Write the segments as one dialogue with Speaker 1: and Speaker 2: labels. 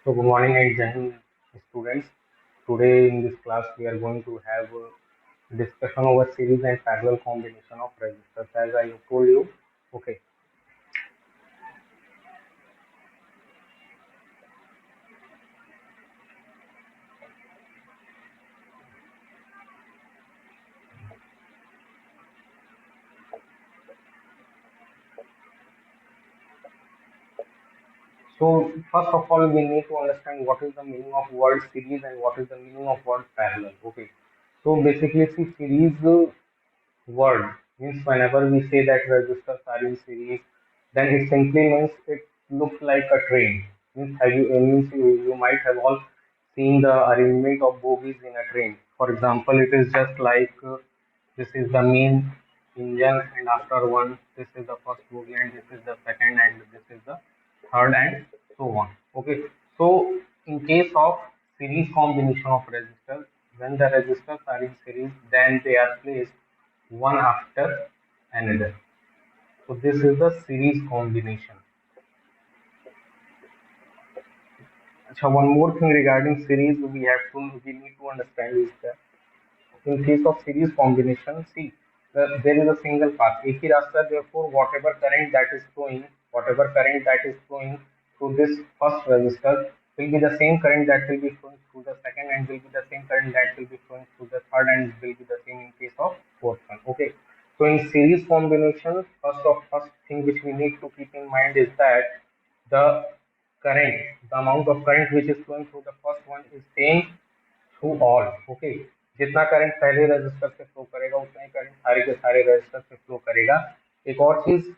Speaker 1: So good morning and Jai Hind, students. Today in this class we are going to have a discussion over series and parallel combination of resistors. As I told you, okay. So first of all, we need to understand what is the meaning of word series and what is the meaning of word parallel. Okay. So basically, see series word means whenever we say that resistors are in series, then it simply means it looks like a train. Means you might have all seen the arrangement of bogies in a train. For example, it is just like this is the main engine, and after one, this is the first bogie, and this is the second, and this is the third, and so on. Okay, so in case of series combination of resistors, when the resistors are in series, then they are placed one after another. So this is the series combination. So one more thing regarding series we need to understand is that in case of series combination, see there is a single path. एक ही रास्ता है, therefore whatever current that is flowing through this first resistor will be the same current that will be flowing through the second, and will be the same current that will be flowing through the third, and will be the same in case of fourth one. Okay. So in series combination, first thing which we need to keep in mind is that the current, the amount of current which is flowing through the first one is same through all okay जितना current पहले register से flow करेगा उतना ही current सारे के सारे register से flow करेगा एक और चीज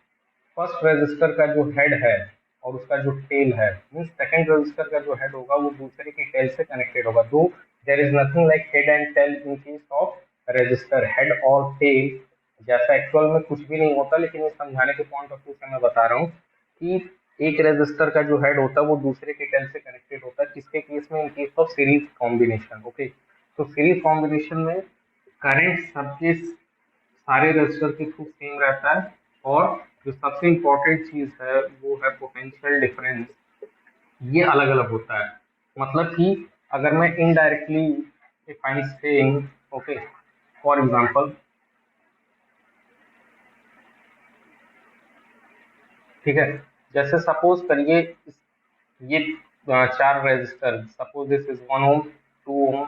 Speaker 1: फर्स्ट रजिस्टर का जो हेड है और उसका जो टेल है मीन सेकंड रजिस्टर का जो हेड होगा वो दूसरे के टेल से कनेक्टेड होगा दो there is nothing like head and tail in case of resistor head और टेल जैसा एक्चुअल में कुछ भी नहीं होता लेकिन ये समझाने के पॉइंट ऑफ व्यू से मैं बता रहा हूँ कि एक रेजिस्टर का जो हेड होता है वो दूसरे के टेल से कनेक्टेड होता है किसके केस में इन case of series combination okay तो सीरीज कॉम्बिनेशन में करंट सबके सारे रेजिस्टर के थ्रू सेम रहता है और जो सबसे इम्पोर्टेंट चीज है वो है पोटेंशियल डिफरेंस ये अलग अलग होता है मतलब कि अगर मैं indirectly if I am saying okay for example ठीक है जैसे सपोज करिए ये चार resistor suppose this is 1 ohm 2 ohm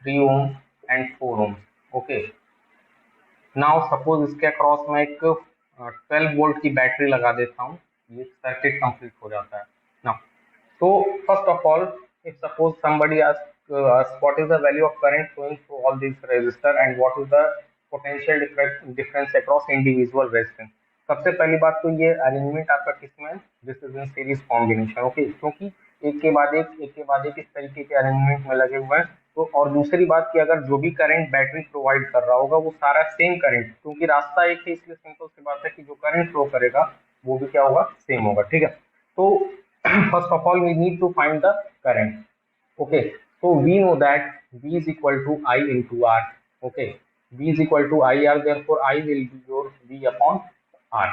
Speaker 1: 3 ohm and 4 ohm okay now suppose इसके अक्रॉस में एक 12 वोल्ट की बैटरी लगा देता हूँ ये सर्किट कंप्लीट हो जाता है now so first of all if suppose somebody asks us what is the value of current flowing through all these resistor and what is the potential difference across individual resistance सबसे पहली बात तो ये arrangement आपका किसमें this is in series combination okay क्योंकि एक के बाद एक इस तरीके के अरेंजमेंट में लगे हुए हैं तो और दूसरी बात कि अगर जो भी करंट बैटरी प्रोवाइड कर रहा होगा वो सारा सेम करंट क्योंकि रास्ता एक है इसलिए सिंपल सी बात है कि जो करंट फ्लो करेगा वो भी क्या होगा सेम होगा ठीक है तो first of all we need to find the current okay so we know that v is equal to I into r okay v is equal to IR therefore I will be your v upon r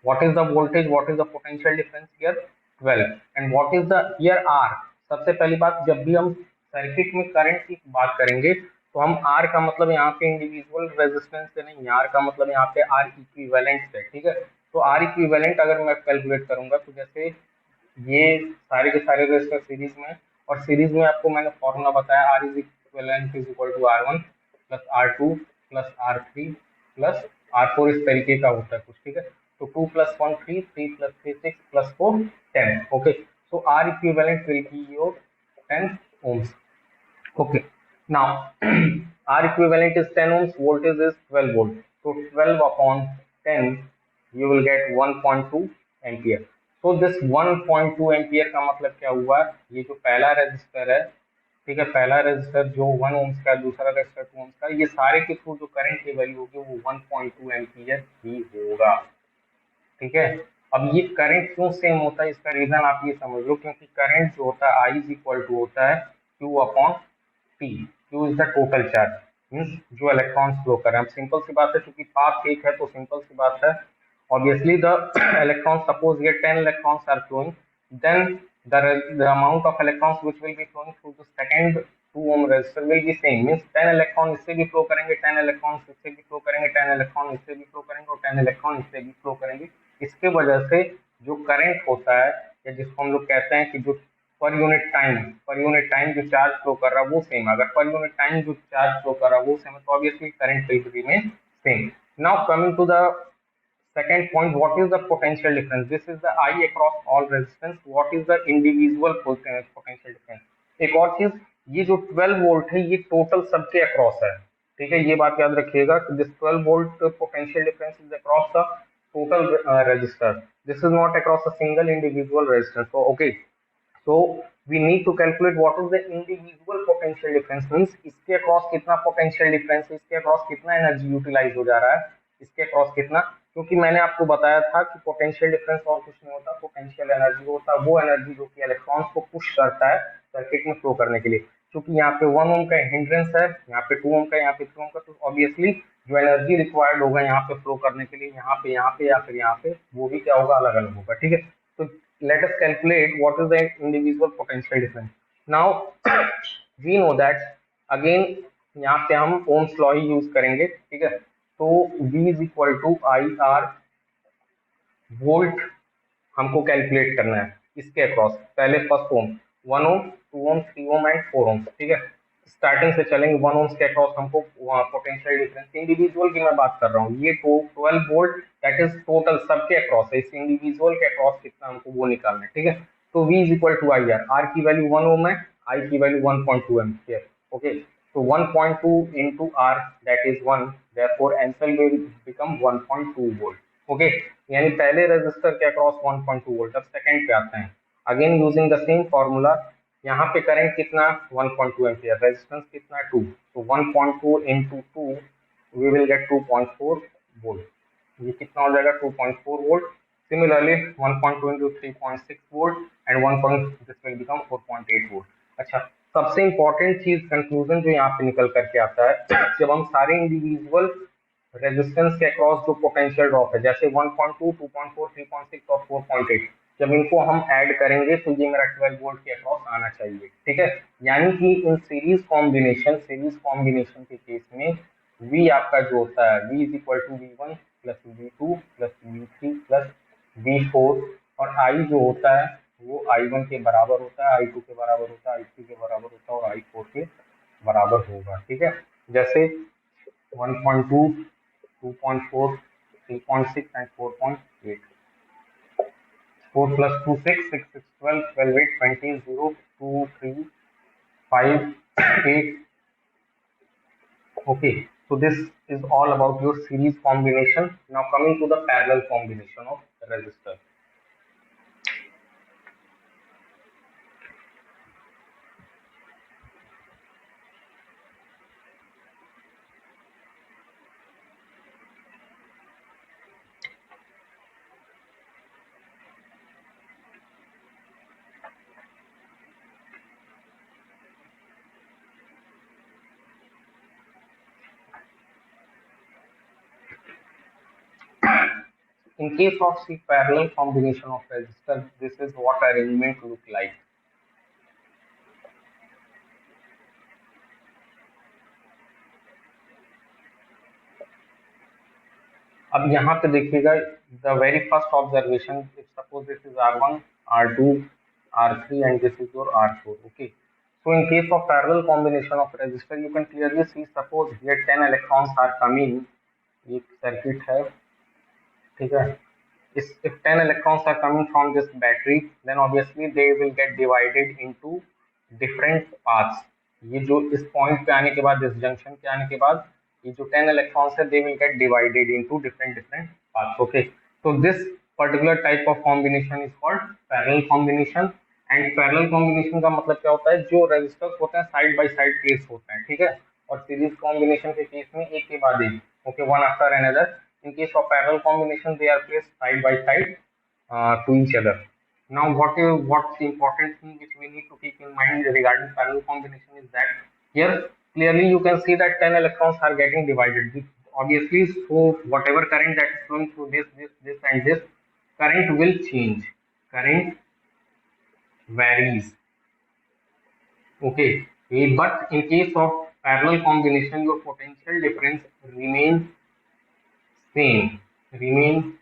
Speaker 1: what is the voltage what is the potential difference here 12 and what is the here r सबसे पहली बात जब भी हम circuit में current की बात करेंगे तो हम R का मतलब यहाँ पे इंडिविजुअल रेजिस्टेंस से नहीं R का मतलब यहाँ पे R इक्विवेलेंट है ठीक है तो R इक्विवेलेंट अगर मैं कैलकुलेट करूंगा तो जैसे ये सारे के सारे रेजिस्टर सीरीज में और सीरीज में आपको मैंने फॉर्मूला बताया R is equivalent is equal to R1 plus R2 plus R3 plus R4 इस तरीके का होता है कुछ ठीक है तो 2 plus 1 3 3 plus 3 6 plus 4 10 okay so R equivalent will be your 10 ohms okay now R equivalent is 10 ohms voltage is 12 volt so 12 upon 10 you will get 1.2 ampere तो दिस 1.2 एम्पियर का मतलब क्या हुआ ये जो पहला रेजिस्टर है ठीक है पहला रेजिस्टर जो 1 ओम्स का दूसरा रेजिस्टर 2 ओम्स का ये सारे के थ्रू जो करंट की वैल्यू होगी वो 1.2 एम्पियर ही होगा ठीक है अब ये करंट क्यों सेम होता है इसका रीजन आप ये समझ लो क्योंकि करंट जो होता है आई इज इक्वल टू होता है Q upon T Q is the total charge means जो इलेक्ट्रॉन्स फ्लो कर रहे हैं सिंपल सी बात है क्योंकि पाथ एक है तो सिंपल सी बात है obviously the electrons suppose here 10 electrons are flowing then the amount of electrons which will be flowing through the second 2 ohm resistor will be same, means 10 electron इससे भी फ्लो करेंगे, 10 इलेक्ट्रॉन इससे भी फ्लो करेंगे, 10 electron इससे भी flow करेंगे और 10 इलेक्ट्रॉन इससे भी फ्लो करेंगे। इसके वजह से जो करंट होता है या जिसको हम लोग कहते हैं कि जो पर यूनिट टाइम जो चार्ज फ्लो कर रहा है वो सेम, अगर पर यूनिट टाइम जो चार्ज फ्लो कर रहा है वो सेम है तो obviously current will remain same. Now coming to the second point, what is the potential difference? This is the I across all resistance. What is the individual potential difference? एक और चीज, ये जो 12 वोल्ट है ये total सबके across है, ठीक है, ये बात याद रखिएगा कि this 12 volt potential difference is across the total resistor, this is not across a single individual resistor. So okay, so we need to calculate what is the individual potential difference, means इसके across कितना potential difference है, इसके across कितना energy utilise हो जा रहा है, इसके अक्रॉस कितना, क्योंकि मैंने आपको बताया था कि पोटेंशियल डिफरेंस और कुछ नहीं होता, पोटेंशियल एनर्जी होता है वो एनर्जी जो कि इलेक्ट्रॉन्स को पुश करता है सर्किट में फ्लो करने के लिए। क्योंकि यहाँ पे 1 ओम का हिंड्रेंस है, यहाँ पे 2 ओम का, यहाँ पे 3 ओम का, तो ऑब्वियसली जो एनर्जी रिक्वायर्ड होगा यहाँ पे फ्लो करने के लिए, यहाँ पे या फिर यहाँ पे, वो भी क्या होगा, अलग अलग होगा, ठीक है। तो let us calculate what is the individual potential difference. Now we know that again यहाँ पे हम ओम्स लॉ ही यूज करेंगे, ठीक है। तो V is equal to I R volt हमको कैलकुलेट करना है इसके अक्रॉस। पहले first Om, 1 ohm, 2 ohm, 3 ohm and 4 ओम, ठीक है। स्टार्टिंग से चलेंगे, 1 ओम्स के अक्रॉस हमको पोटेंशियल डिफरेंस, इंडिविजुअल की मैं बात कर रहा हूँ, ये 12 वोल्ट दैट इज टोटल सबके अक्रॉस है, इस इंडिविजुअल के अक्रॉस कितना हमको वो निकालना है, ठीक है। तो V is equal to I R, R की वैल्यू 1 ओम है, आई की वैल्यू 1.2 एम्पियर, ओके। तो 1.2 into R that is 1, therefore answer will become 1.2 volt, okay. यानी पहले रेजिस्टर के अक्रॉस 1.2 वोल्ट। अब सेकंड पे आते हैं, again using the same formula, यहाँ पे करंट कितना, 1.2 एम्पियर, रेजिस्टेंस कितना, 2, तो 1.2 into 2 we will get 2.4 volt, ये कितना हो जाएगा, 2.4 volt. Similarly 1.2 into 3.6 volt and 1 this will become 4.8 volt. अच्छा, सबसे इंपॉर्टेंट चीज कंक्लूजन जो यहाँ पे निकल करके आता है, जब हम सारे इंडिविजुअल रेजिस्टेंस के अक्रॉस जो पोटेंशियल ड्रॉप है, जैसे 1.2, 2.4, 3.6 और 4.8, जब इनको हम ऐड करेंगे तो ये मेरा 12 वोल्ट के अक्रॉस आना चाहिए, ठीक है। यानी कि इन सीरीज कॉम्बिनेशन के केस में V आपका जो होता है, V is equal to V1 plus V2 plus V3 plus V4, और I जो होता है वो I1 के बराबर होता है, I2 के बराबर होता है, I3 के बराबर होता है और I4 के बराबर होगा, ठीक है। जैसे 1.2, 2.4, 3.6 and 4.8, 4 plus 2 6, 6 6 12, 12 8 20, 0 2 3 5 8, okay. So this is all about your series combination. Now coming to the parallel combination of resistor. In case of the parallel combination of resistors, this is what arrangement look like. अब यहाँ पे देखिएगा, the very first observation, if suppose this is R1, R2, R3 and this is your R4, okay. So in case of parallel combination of resistor, you can clearly see, suppose here 10 electrons are coming, ये circuit है, ठीक है। If 10 electrons are coming from this battery, then obviously they will get divided into different paths. ये जो इस point पे आने के बाद, इस जंक्शन पे आने के बाद, ये जो 10 electrons है, they will get divided into different paths, okay. So this particular type of combination is called parallel combination, and parallel combination का मतलब क्या होता है, जो रेजिस्टर्स होते हैं साइड बाय साइड प्लेस होते हैं, ठीक है। और सीरीज कॉम्बिनेशन के केस में एक के बाद एक, okay, one after another. In case of parallel combination, they are placed side by side to each other. Now, what's the important thing which we need to keep in mind regarding parallel combination is that here clearly you can see that 10 electrons are getting divided. Obviously, so whatever current that is flowing through this and this, current will change. Current varies. Okay, but in case of parallel combination, your potential difference remain same. Remain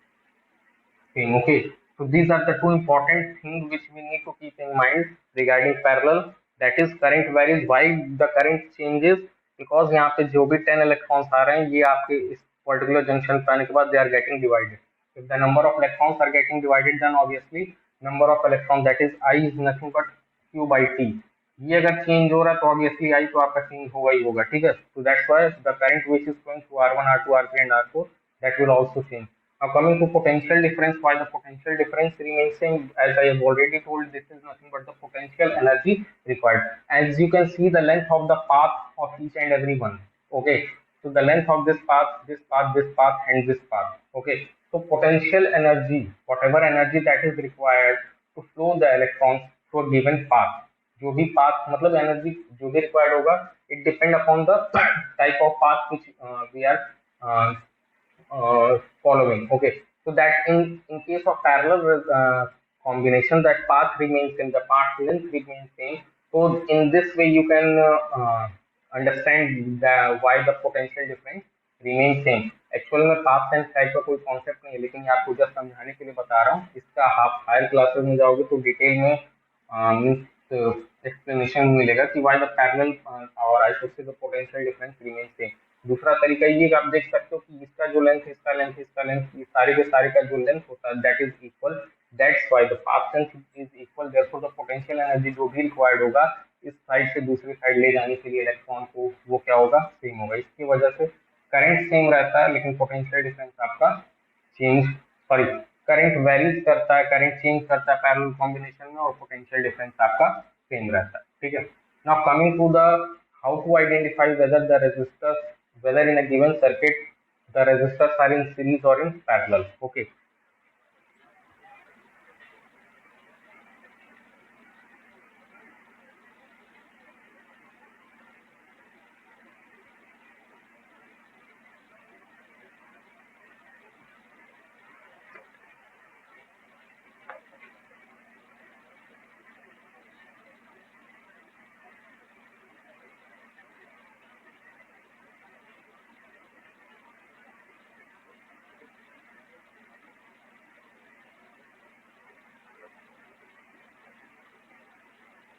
Speaker 1: same. Okay, so these are the two important things which we need to keep in mind regarding parallel. That is, current varies. Why the current changes? Because यहाँ पे जो भी 10 electrons आ रहे हैं, ये आपके इस particular junction पे आने के बाद they are getting divided. If the number of electrons are getting divided, then obviously number of electrons, that is I, is nothing but Q by T. ये अगर चेंज हो रहा है तो ऑब्वियसली आई तो आपका चेंज होगा ही होगा, ठीक है. तो that's why the current which is flowing through R1, R2, R3 and R4, that will also change. Now coming to potential difference, why the potential difference remains same? As I have already told, this is nothing but the potential energy required. As you can see, the length of the path of each and every one. Okay, so the length of this path, this path, this path, and this path. Okay, so potential energy, whatever energy that is required to flow the electrons through a given path, जो भी path मतलब energy जो भी required होगा, it depend upon the type of path which we are following. Okay, so that in case of parallel combination, that path remains in the path length remains same. So in this way you can understand why the potential difference remains same. Actual में path and type का कोई concept नहीं है, लेकिन ये आपको just समझाने के लिए बता रहा हूँ. इसका आप हायर क्लासेस में जाओगे तो डिटेल में एक्सप्लेनेशन मिलेगा कि व्हाई द पैरेलल और I should say the potential difference remain same. दूसरा तरीका ये कि आप देख सकते हो कि इसका जो लेंथ, इसका लेंथ, इसका लेंथ, ये सारे के सारे का जो लेंथ होता है that is equal. That's why the path length is equal. Therefore the potential energy जो भी रिक्वायर्ड होगा इस साइड से दूसरी साइड ले जाने के लिए इलेक्ट्रॉन को, वो क्या होगा, सेम होगा. इसकी वजह से करंट सेम रहता है लेकिन पोटेंशियल डिफरेंस आपका चेंज, सॉरी, करंट वेरीज करता है, करंट चेंज करता है पैरेलल कॉम्बिनेशन में, और पोटेंशियल डिफरेंस आपका सेम रहता है, ठीक है. Now coming to the how to identify whether the resistors, whether in a given circuit the resistors are in series or in parallel. Okay,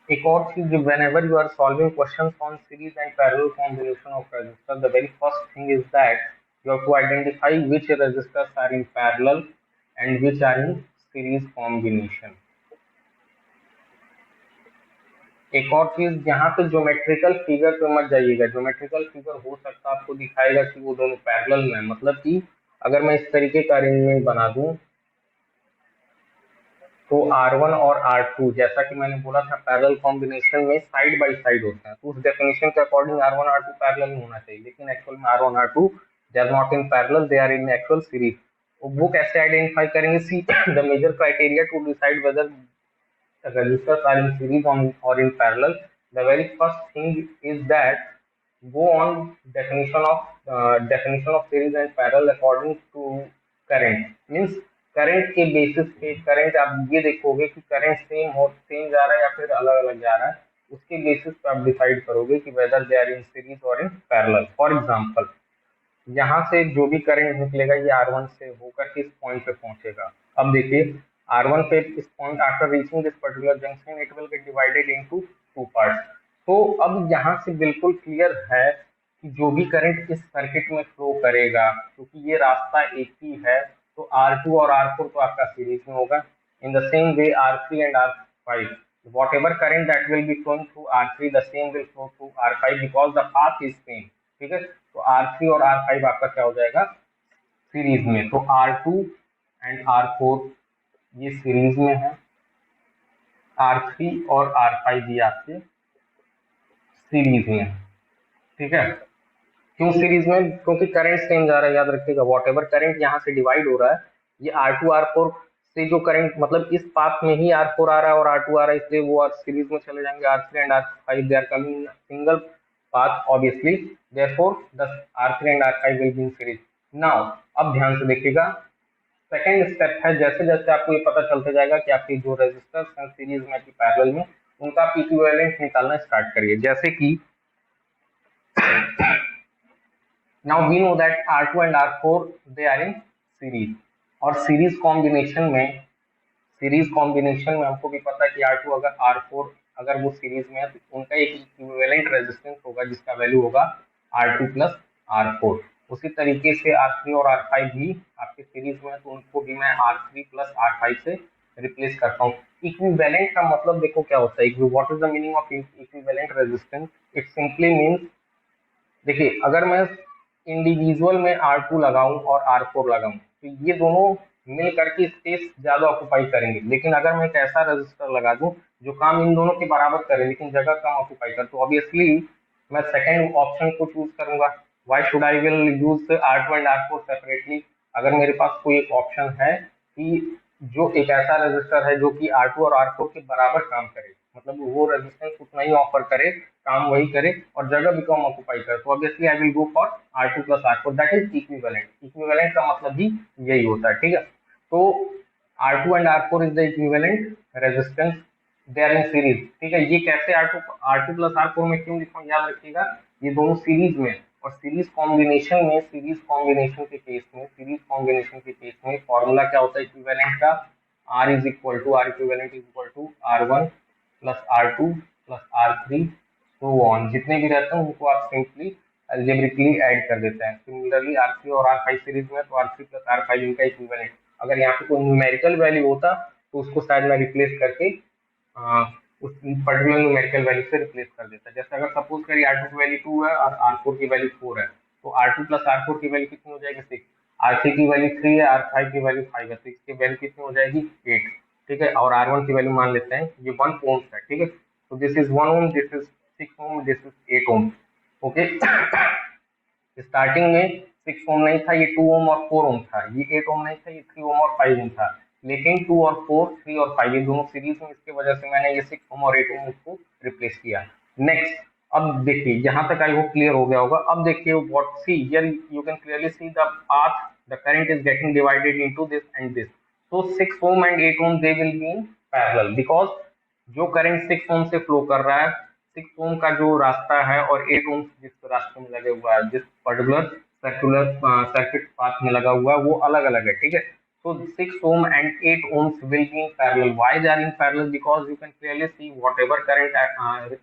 Speaker 1: एक और चीज, whenever you are solving questions on series and parallel combination of resistors, the very first thing is that you have to identify which resistors are in parallel and which are in series combination. एक और चीज, यहाँ पे geometrical figure पे मत जाइएगा. Geometrical figure हो सकता है आपको दिखाएगा कि वो दोनों पैरेलल में, मतलब कि अगर मैं इस तरीके का अरेंजमेंट बना दूं तो R1 और R2, जैसा कि मैंने बोला था पैरेलल कॉम्बिनेशन में साइड बाय साइड होते हैं, तो उस डेफिनेशन के अकॉर्डिंग R1 R2 पैरेलल में होना चाहिए, लेकिन एक्चुअल में R1 R2 they are not in parallel, they are in actual series. वो कैसे आइडेंटिफाई करेंगे? See the major criteria to decide whether resistors are in series or in parallel. The very first thing is that go on definition of series and parallel according to current. Means current के basis पे, current आप ये देखोगे कि current same जा रहा है या फिर अलग अलग जा रहा है, उसके बेसिस पे आप डिसाइड करोगे कि whether they are in series और इन पैरेलल. फॉर एग्जांपल, यहाँ से जो भी करंट निकलेगा ये R1 से होकर किस पॉइंट पे पहुंचेगा. अब देखिए R1 पे इस point, after reaching this particular junction it will get divided into two parts. तो अब यहाँ से बिल्कुल क्लियर है कि जो भी करंट इस सर्किट में फ्लो करेगा, क्योंकि ये रास्ता एक ही है, तो R2 और R4 तो आपका सीरीज में होगा. In the same way R3 and R5, whatever current that will be flowing through R3, the same will flow through R5 because the path is same. ठीक है, तो R3 और R5 आपका क्या हो जाएगा, सीरीज में. तो R2 एंड R4 ये सीरीज में है, R3 और R5 ये आपके सीरीज में, ठीक है. क्यों सीरीज में? क्योंकि करंट सेम जा रहा है. याद रखिएगा, वॉट एवर करंट यहाँ से डिवाइड हो रहा है, ये R2 R4 से जो करंट, मतलब इस पाथ में ही R4 आ रहा है और R2 आ रहा है, इसलिए वो सीरीज में चले जाएंगे. R3 and R5 they are coming single path, obviously therefore the R3 and R5 will be in series. Now अब ध्यान से देखिएगा, सेकेंड स्टेप है, जैसे जैसे आपको ये पता चलता जाएगा कि आपकी जो रेजिस्टर्स हैं सीरीज में कि पैरेलल में, उनका आप इक्विवेलेंट निकालना स्टार्ट करिए। जैसे कि now we know that R2 and R4 they are in series, और सीरीज कॉम्बिनेशन में हमको भी पता है कि R2 अगर R4 अगर वो सीरीज में है तो उनका एक इक्विवेलेंट रेजिस्टेंस होगा जिसका वैल्यू होगा R2 प्लस R4। उसी तरीके से R3 और R5 भी आपके सीरीज में है तो उनको भी मैं R3 प्लस R5 से रिप्लेस करता हूँ। इक्विवेलेंट का मतलब देखो क्या होता है, what is the meaning of equivalent resistance? It simply means, देखिए अगर मैं इंडिविजुअल में R2 लगाऊं और R4 लगाऊं तो ये दोनों मिल करके स्पेस ज्यादा ऑक्यूपाई करेंगे, लेकिन अगर मैं एक ऐसा रजिस्टर लगा दूं जो काम इन दोनों के बराबर करे लेकिन जगह कम ऑक्यूपाई करे, तो ऑब्वियसली मैं सेकंड ऑप्शन को चूज करूंगा। Why should I will use R2 and R4 separately? अगर मेरे पास कोई एक ऑप्शन है कि जो एक ऐसा रजिस्टर है जो कि R2 और R4 के बराबर काम करे, मतलब वो रेजिस्टेंस उतना ही ऑफर करे, काम वही करे और जगह भी कम ऑक्यूपाई करे, तो obviously I will go for R2 plus R4, that is equivalent. Equivalent का मतलब भी यही होता है, ठीक है। तो R2 and R4 is the equivalent resistance, they are in series, ठीक है। ये कैसे R2 प्लस R4 में क्यों लिखा हूं, याद रखिएगा, ये दोनों सीरीज में, और सीरीज कॉम्बिनेशन के केस में फॉर्मूला क्या होता है इक्विवेलेंट का? R equivalent is equal to R1 plus R2 plus R3 so on, जितने भी रहते हैं उनको आप सिंपली अलजेब्रिकली ऐड कर देते हैं। सिमिलरली R3 और R5 सीरीज में तो R3 प्लस R5 इनका इक्विवेलेंट। अगर यहाँ पे कोई न्यूमेरिकल वैल्यू होता तो उसको शायद मैं रिप्लेस करके उस पर्टिकुलर न्यूमेरिकल वैल्यू से रिप्लेस कर देता है। जैसे अगर सपोज करिए R2 की वैल्यू 2 है और R4 की वैल्यू 4 है, तो R2 प्लस R4 की वैल्यू कितनी हो जाएगी? 6। R3 की वैल्यू 3 है, R5 की वैल्यू 5 है, तो इसकी वैल्यू कितनी हो जाएगी? 8, ठीक है। और R1 की वैल्यू मान लेते हैं ये 1 ओम है, ठीक है। तो this is 1 ohm, this is 6 ohm, this is 8 ohm, okay. Starting में 6 ओम नहीं था, ये 2 ओम और 4 ओम था, ये 8 ओम नहीं था, ये 3 ओम और 5 ओम था, लेकिन 2 और 4, 3 और 5 ये दोनों सीरीज में, इसकी वजह से मैंने ये 6 ओम और 8 ओम को रिप्लेस किया। नेक्स्ट, अब देखिए यहाँ तक आई होप क्लियर हो गया होगा। अब देखिए what, see here you can clearly see the path, the current is getting divided into this and this. So 6 ohm and 8 ohm they will be in parallel because जो current 6 ohm से flow कर रहा है, 6 ohm का जो रास्ता है और 8 ohm जिस रास्ते में लगे हुआ है, जिस पर्टिकुलर सर्कुलर सर्किट पाथ में लगा हुआ है, वो अलग अलग है, ठीक है। So 6 ohm and 8 ohms will be in parallel. Why they are in parallel? Because you can clearly see whatever current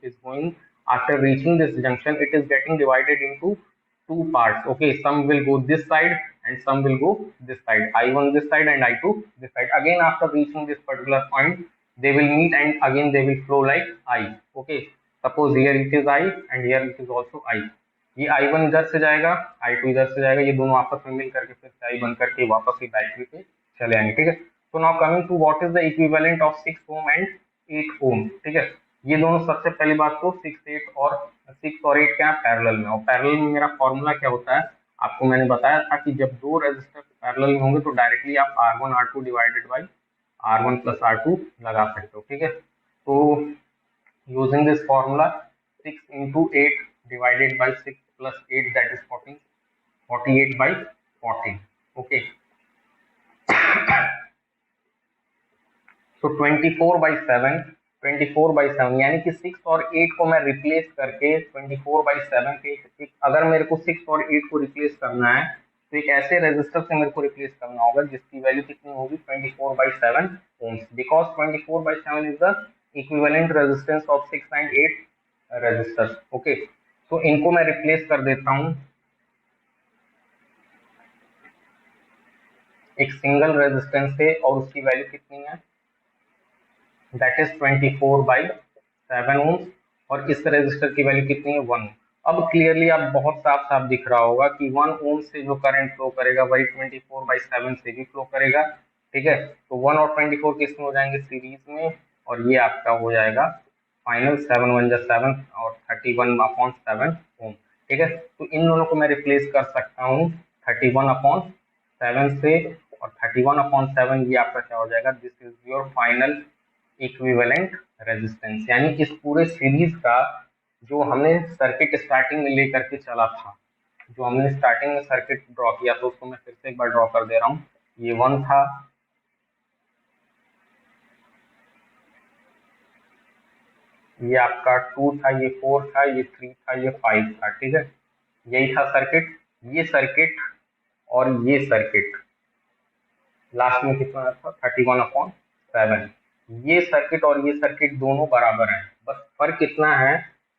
Speaker 1: is going after reaching this junction, it is getting divided into two parts. Okay, some will go this side and some will go this side. I1 this side and I2 this side. Again, after reaching this particular point, they will meet and again they will flow like I. Okay, suppose here it is I and here it is also I. ये I1 इधर से जाएगा, I2 इधर से जाएगा, ये दोनों आपस में मिल करके फिर से I बन करके वापस ही बैटरी पे चले आएंगे, ठीक है। तो now coming to what is the equivalent of 6 ohm and 8 ohm, ठीक है। ये दोनों सबसे पहली बात तो 6 और 8 क्या पैरेलल में, और पैरेलल में मेरा फॉर्मूला क्या होता है, आपको मैंने बताया था कि जब दो रेजिस्टर पैरेलल में होंगे तो डायरेक्टली आप R1 R2 divided by R1 plus R2 लगा सकते हो, ठीक है। तो using this formula 6 into 8 divided by 6 plus 8 that is 14, 48 by 14, okay। तो 24/7 यानी कि 6 और 8 को मैं रिप्लेस करके 24/7 के अगर मेरे को 6 और 8 को रिप्लेस करना है तो एक ऐसे रेजिस्टर से मेरे को रिप्लेस करना होगा जिसकी वैल्यू कितनी होगी? 24/7 ohms, because 24/7 is the equivalent resistance of 6 and 8 resistors, okay. तो इनको मैं रिप्लेस कर देता हूं एक सिंगल रेजिस्टेंस से, और उसकी वैल्यू कितनी है? दैट इज 24/7 ओम्स, और इस रेजिस्टर की वैल्यू कितनी है? 1 ओम। अब क्लियरली आप बहुत साफ साफ दिख रहा होगा कि 1 ओम से जो करंट फ्लो करेगा वही 24/7 से भी फ्लो करेगा, ठीक है। तो 1 और 24 किस में हो जाएंगे? सीरीज में, और ये आपका हो जाएगा फाइनल 7 1 7 और 31/7 ओम, ठीक है। तो इन दोनों को मैं रिप्लेस कर सकता हूँ 31/7 से, और 31/7 ये आपका क्या हो जाएगा? This is your final equivalent resistance, यानी इस पूरे सीरीज का जो हमने सर्किट स्टार्टिंग में लेकर के चला था, जो हमने स्टार्टिंग में सर्किट ड्रॉ किया था उसको मैं फिर से एक बार ड्रॉ कर दे रहा हूँ। ये 1 था, ये आपका 2 था, ये 4 था, ये 3 था, ये 5 था, ठीक है। यही था सर्किट, ये सर्किट और ये सर्किट, लास्ट में कितना था 31/7। ये सर्किट और ये सर्किट दोनों बराबर हैं, बस फर्क इतना है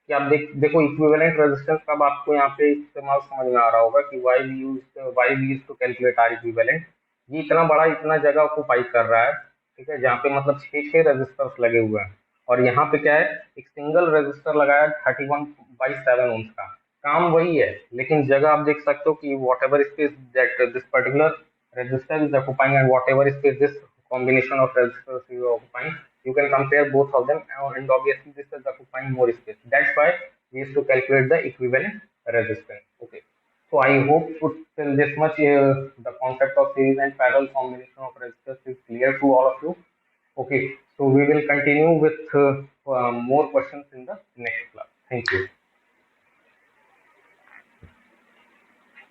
Speaker 1: कि आप देखो इक्विवेलेंट रेजिस्टेंस कब आपको यहाँ पे इस्तेमाल समझ में आ रहा होगा कि why we use to calculate R equivalent. ये इतना बड़ा, इतना जगह ऑक्यूपाई कर रहा है, ठीक है, जहाँ पे मतलब 6 रेजिस्टर्स लगे हुए हैं, और यहाँ पे क्या है, एक सिंगल रेजिस्टर लगाया 31/7 ओम्स का। काम वही है, लेकिन जगह आप देख सकते हो कि what ever space that this particular resistor is occupying and whatever space this combination of resistors is occupying, you can compare both of them, and obviously this is occupying more space. That's why we used to calculate the equivalent resistance. Okay. So I hope till this much the concept of series and parallel combination of resistors is clear to all of you. Okay. So we will continue with more questions in the next class. Thank you.